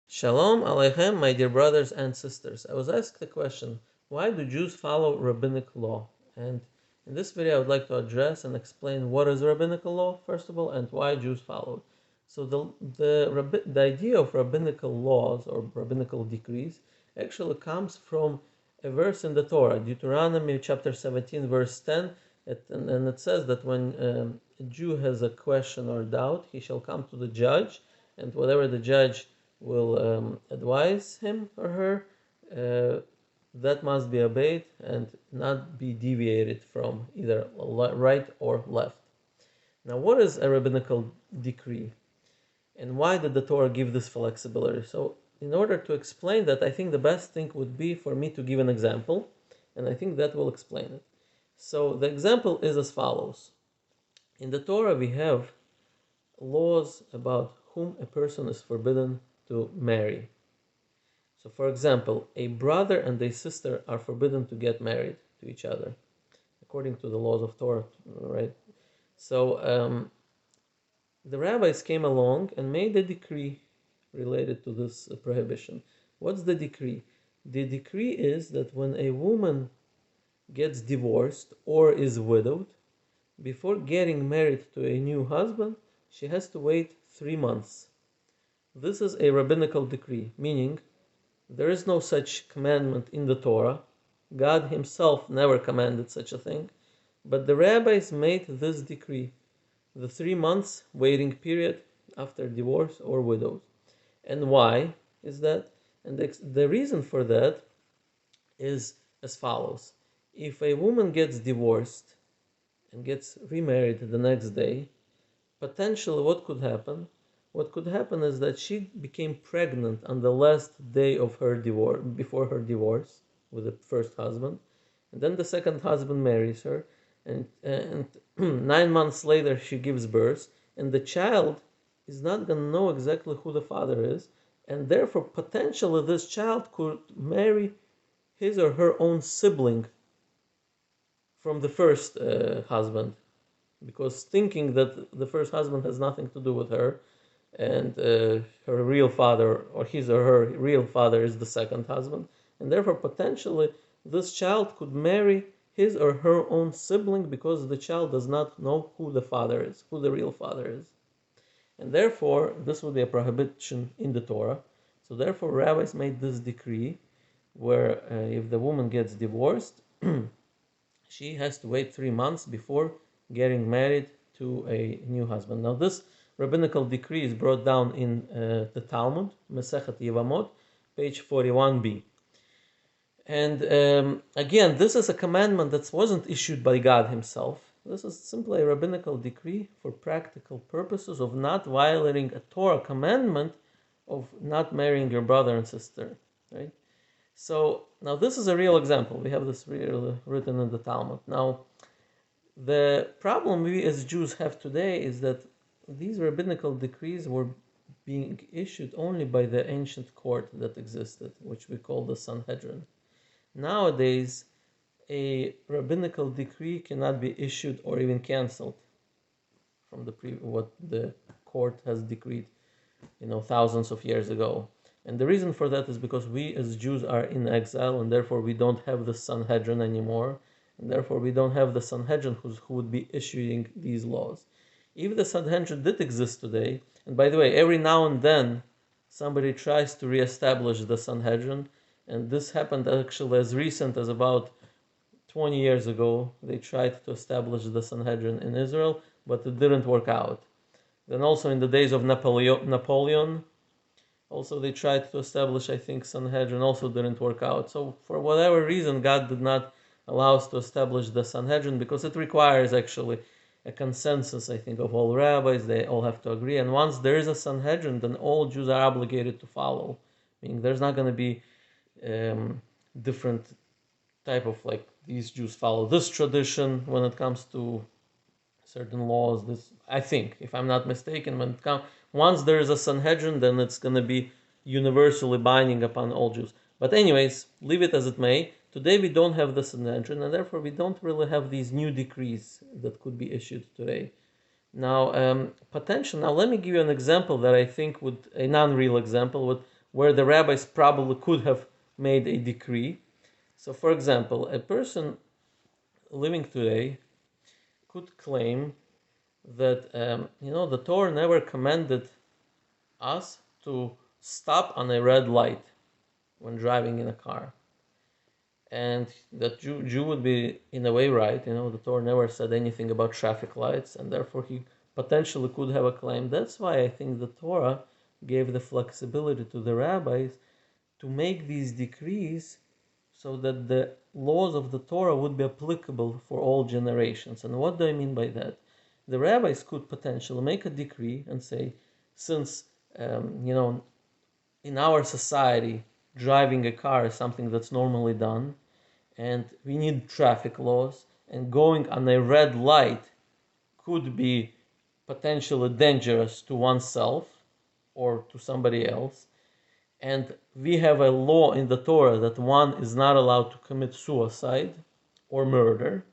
Shalom Aleichem, my dear brothers and sisters. I was asked the question, why do Jews follow rabbinic law? And in this video I would like to address and explain what is rabbinical law, first of all, and why Jews follow it. So the idea of rabbinical laws or rabbinical decrees actually comes from a verse in the Torah, Deuteronomy chapter 17, verse 10, and it says that when a Jew has a question or doubt, he shall come to the judge, and whatever the judge will advise him or her, that must be obeyed and not be deviated from either right or left. Now, what is a rabbinical decree? And why did the Torah give this flexibility? So, in order to explain that, I think the best thing would be for me to give an example, and I think that will explain it. So, the example is as follows. In the Torah, we have laws about whom a person is forbidden to marry. So, for example, a brother and a sister are forbidden to get married to each other, according to the laws of Torah, right? So, the rabbis came along and made a decree related to this prohibition. What's the decree? The decree is that when a woman gets divorced or is widowed, before getting married to a new husband, she has to wait 3 months. This is a rabbinical decree, meaning there is no such commandment in the Torah. God himself never commanded such a thing, but the rabbis made this decree, the 3 months waiting period after divorce or widows. And why is that? And the reason for that is as follows. If a woman gets divorced and gets remarried the next day, potentially what could happen? What could happen is that she became pregnant on the last day of her divorce, before her divorce with the first husband, and then the second husband marries her, and 9 months later she gives birth, and the child is not going to know exactly who the father is, and therefore potentially this child could marry his or her own sibling from the first husband, because thinking that the first husband has nothing to do with her, and her real father, or his or her real father, is the second husband, and therefore potentially this child could marry his or her own sibling because the child does not know who the father is, who the real father is. And therefore, this would be a prohibition in the Torah. So therefore, rabbis made this decree where if the woman gets divorced, she has to wait 3 months before getting married to a new husband. Now, this rabbinical decree is brought down in the Talmud, Masechet Yevamot, page 41b. And again, this is a commandment that wasn't issued by God himself. This is simply a rabbinical decree for practical purposes of not violating a Torah commandment of not marrying your brother and sister, right? So now this is a real example. We have this written in the Talmud. Now, the problem we as Jews have today is that these rabbinical decrees were being issued only by the ancient court that existed, which we call the Sanhedrin. Nowadays, a rabbinical decree cannot be issued or even cancelled from what the court has decreed, thousands of years ago. And the reason for that is because we as Jews are in exile, and therefore we don't have the Sanhedrin anymore, and therefore we don't have the Sanhedrin who would be issuing these laws. If the Sanhedrin did exist today, and by the way, every now and then somebody tries to reestablish the Sanhedrin, and this happened actually as recent as about 20 years ago. They tried to establish the Sanhedrin in Israel, but it didn't work out. Then also in the days of Napoleon, also they tried to establish, I think, Sanhedrin, also didn't work out. So for whatever reason, God did not allow us to establish the Sanhedrin, because it requires actually a consensus, I think, of all rabbis. They all have to agree. And once there is a Sanhedrin, then all Jews are obligated to follow. Meaning there's not going to be different type of, like, these Jews follow this tradition when it comes to certain laws. This, I think, if I'm not mistaken, once there is a Sanhedrin, then it's going to be universally binding upon all Jews. But anyways, leave it as it may. Today we don't have the Sanhedrin, and therefore we don't really have these new decrees that could be issued today. Now, Now let me give you an example that I think a non-real example, where the rabbis probably could have made a decree. So, for example, a person living today could claim that the Torah never commanded us to stop on a red light when driving in a car, and that Jew would be in a way right. The Torah never said anything about traffic lights, and therefore he potentially could have a claim. That's why I think the Torah gave the flexibility to the rabbis to make these decrees so that the laws of the Torah would be applicable for all generations. And what do I mean by that? The rabbis could potentially make a decree and say, since in our society driving a car is something that's normally done, and we need traffic laws, and going on a red light could be potentially dangerous to oneself or to somebody else, and we have a law in the Torah that one is not allowed to commit suicide or murder,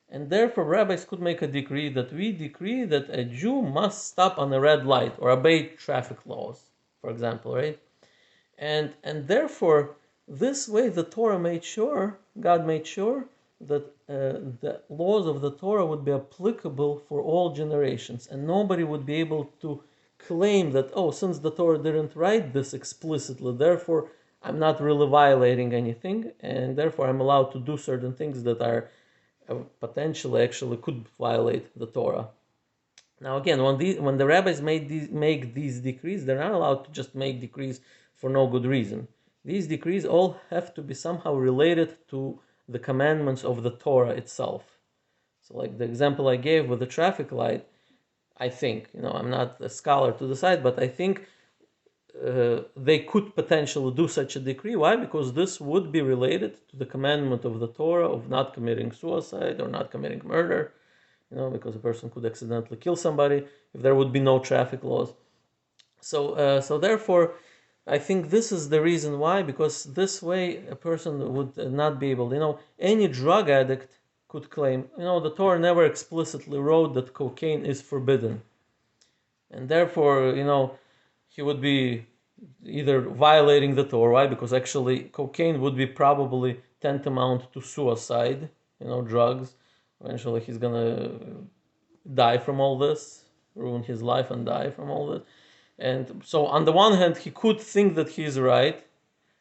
and therefore rabbis could make a decree that we decree that a Jew must stop on a red light or obey traffic laws, for example, right? And therefore, this way the Torah made sure, God made sure that the laws of the Torah would be applicable for all generations, and nobody would be able to claim that, oh, since the Torah didn't write this explicitly, therefore I'm not really violating anything, and therefore I'm allowed to do certain things that are potentially actually could violate the Torah. Now again, when the rabbis make these decrees, they're not allowed to just make decrees for no good reason. These decrees all have to be somehow related to the commandments of the Torah itself. So like the example I gave with the traffic light, I think, I'm not a scholar to decide, but I think they could potentially do such a decree. Why? Because this would be related to the commandment of the Torah of not committing suicide or not committing murder, because a person could accidentally kill somebody if there would be no traffic laws. So therefore, I think this is the reason why, because this way a person would not be able, any drug addict could claim, the Torah never explicitly wrote that cocaine is forbidden. And therefore, he would be either violating the Torah, right? Because actually cocaine would be probably tantamount to suicide, drugs. Eventually he's gonna die from all this, ruin his life and die from all this. And so on the one hand, he could think that he's right,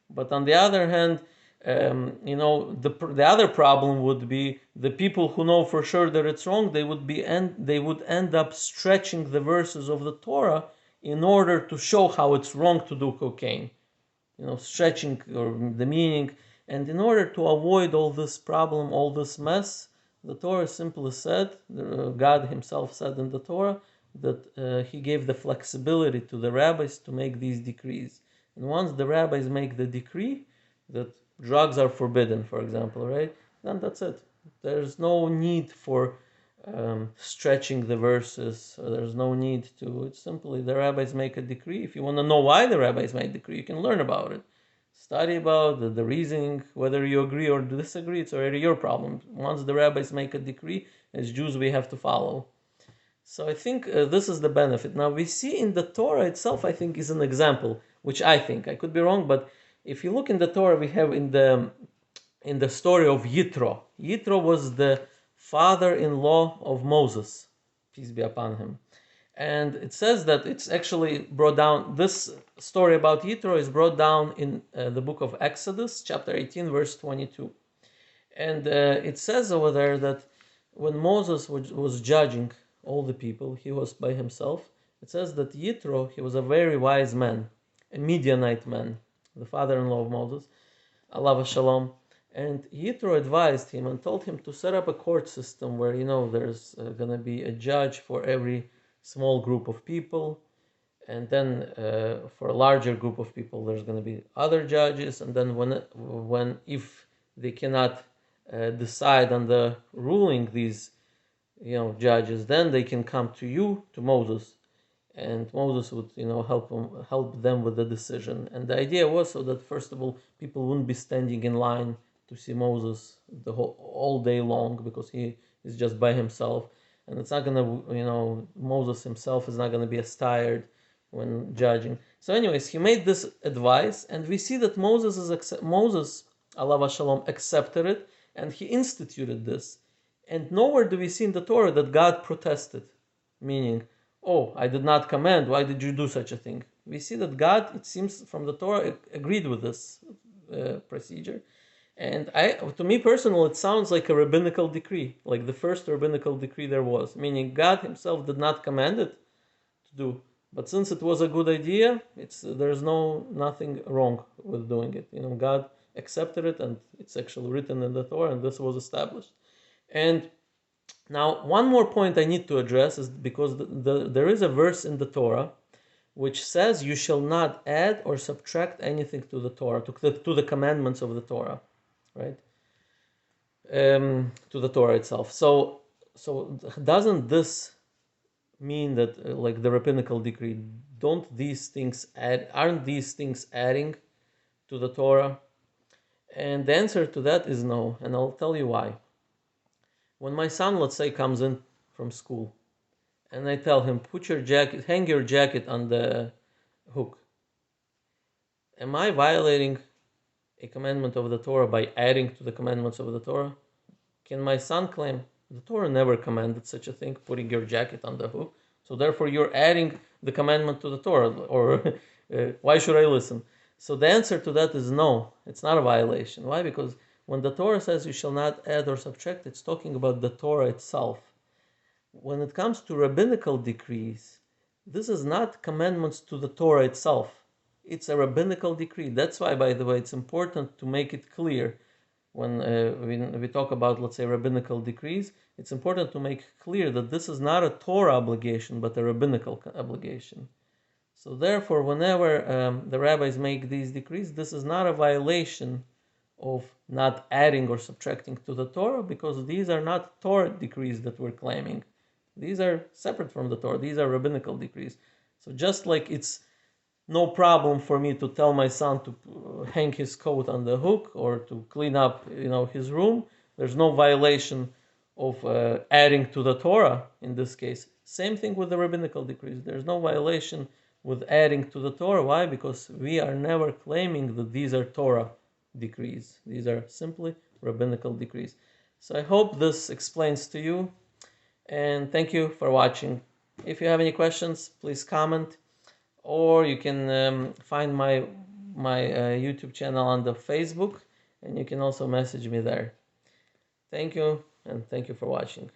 but on the other hand, the other problem would be the people who know for sure that it's wrong. They would end up stretching the verses of the Torah in order to show how it's wrong to do cocaine. Stretching the meaning, and in order to avoid all this problem, all this mess, the Torah simply said, God Himself said in the Torah, that He gave the flexibility to the rabbis to make these decrees. And once the rabbis make the decree that drugs are forbidden, for example, right? Then that's it. There's no need for stretching the verses. There's no need to. It's simply the rabbis make a decree. If you want to know why the rabbis made the decree, you can learn about it. Study about the reasoning, whether you agree or disagree, it's already your problem. Once the rabbis make a decree, as Jews we have to follow. So I think this is the benefit. Now we see in the Torah itself, I think, is an example, which I think, I could be wrong, but if you look in the Torah, we have in the story of Yitro. Yitro was the father-in-law of Moses, peace be upon him. And it says that it's actually brought down, this story about Yitro is brought down in the book of Exodus, chapter 18, verse 22. And it says over there that when Moses was judging all the people, he was by himself. It says that Yitro, he was a very wise man, a Midianite man, the father-in-law of Moses, alav shalom. And Yitro advised him and told him to set up a court system where, there's going to be a judge for every small group of people, and then for a larger group of people there's going to be other judges, and then when if they cannot decide on the ruling, these judges, then they can come to you, to Moses, and Moses would help them with the decision. And the idea was so that first of all people wouldn't be standing in line to see Moses all day long, because he is just by himself. And it's not going to, Moses himself is not going to be as tired when judging. So anyways, he made this advice, and we see that Moses, alav shalom, accepted it, and he instituted this. And nowhere do we see in the Torah that God protested, meaning, oh, I did not command, why did you do such a thing? We see that God, it seems from the Torah, agreed with this procedure. And to me personally, it sounds like a rabbinical decree, like the first rabbinical decree there was, meaning God himself did not command it to do. But since it was a good idea, there's nothing wrong with doing it. God accepted it, and it's actually written in the Torah, and this was established. And now, one more point I need to address is because there is a verse in the Torah which says you shall not add or subtract anything to the Torah, to the commandments of the Torah, right? To the Torah itself. So doesn't this mean that, like the rabbinical decree, aren't these things adding to the Torah? And the answer to that is no, and I'll tell you why. When my son, let's say, comes in from school, and I tell him, hang your jacket on the hook, am I violating a commandment of the Torah by adding to the commandments of the Torah? Can my son claim, the Torah never commanded such a thing, putting your jacket on the hook, so therefore you're adding the commandment to the Torah, or why should I listen? So the answer to that is no, it's not a violation. Why? Because when the Torah says you shall not add or subtract, it's talking about the Torah itself. When it comes to rabbinical decrees, this is not commandments to the Torah itself. It's a rabbinical decree. That's why, by the way, it's important to make it clear when we talk about, let's say, rabbinical decrees. It's important to make clear that this is not a Torah obligation, but a rabbinical obligation. So therefore, whenever the rabbis make these decrees, this is not a violation of not adding or subtracting to the Torah, because these are not Torah decrees that we're claiming. These are separate from the Torah. These are rabbinical decrees. So just like it's no problem for me to tell my son to hang his coat on the hook or to clean up, his room, there's no violation of adding to the Torah in this case. Same thing with the rabbinical decrees. There's no violation with adding to the Torah. Why? Because we are never claiming that these are Torah decrees. These are simply rabbinical decrees. So I hope this explains to you, and thank you for watching. If you have any questions, please comment, or you can find my YouTube channel on the Facebook, and you can also message me there. Thank you, and thank you for watching.